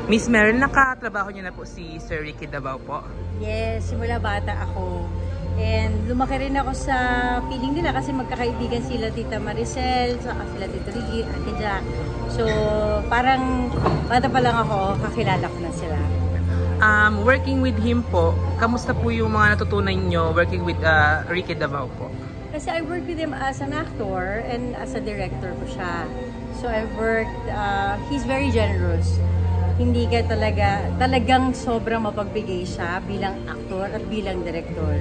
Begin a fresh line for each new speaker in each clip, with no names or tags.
Miss Meryl, nakatrabaho niyo na po si Sir Ricky Dabao po?
Yes, simula bata ako. And lumaki rin ako sa piling nila kasi magkakaibigan sila Tita Maricel, saka sila Tito Ricky, Ate Jack. So, parang bata pa lang ako, kakilala ko na sila.
Working with him po, kamusta po yung mga natutunan nyo working with Ricky Dabao po?
Kasi I worked with him as an actor and as a director ko siya. So I've worked, he's very generous. Hindi ka talagang sobrang mapagbigay siya bilang actor at bilang director.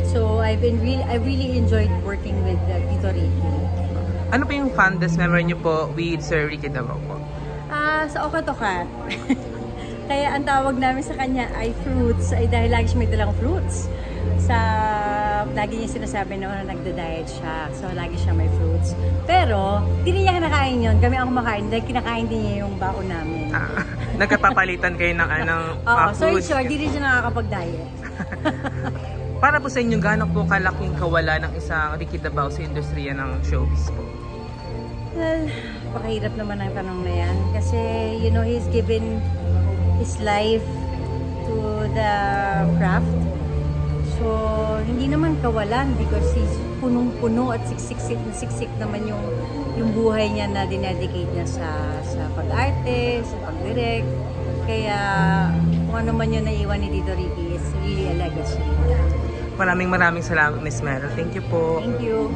So I really enjoyed working with Tito Ricky.
Ano po yung fondest memory niyo po with Sir Ricky Dabao po?
Sa Okatokat. Kaya ang tawag namin sa kanya ay fruits, ay dahil lagi siya may dalang fruits. Lagi niya sinasabi na nagda-diet siya. So lagi siya may fruits. Pero, hindi niya kinakain yun. Kami ang kumakain dahil kinakain din niya yung baon namin.
Nagkapapalitan kayo ng
foods. So in short, di rin siya nakakapag-diet.
Para po sa inyo, gaano po kalaking kawala ng isang Ricky Dabao sa industriya ng showbiz po?
Well, pakahirap naman ang tanong na yan. Kasi, you know, he's given his life to the craft. So, hindi naman kawalan because he's punong-puno at siksik naman yung buhay niya na dinedicate niya sa pag-arte, sa pag-direct. Kaya, kung ano man yung naiwan ni Tito Ricky is really a legacy.
Maraming salamat, Miss Meryl. Thank you po.
Thank you.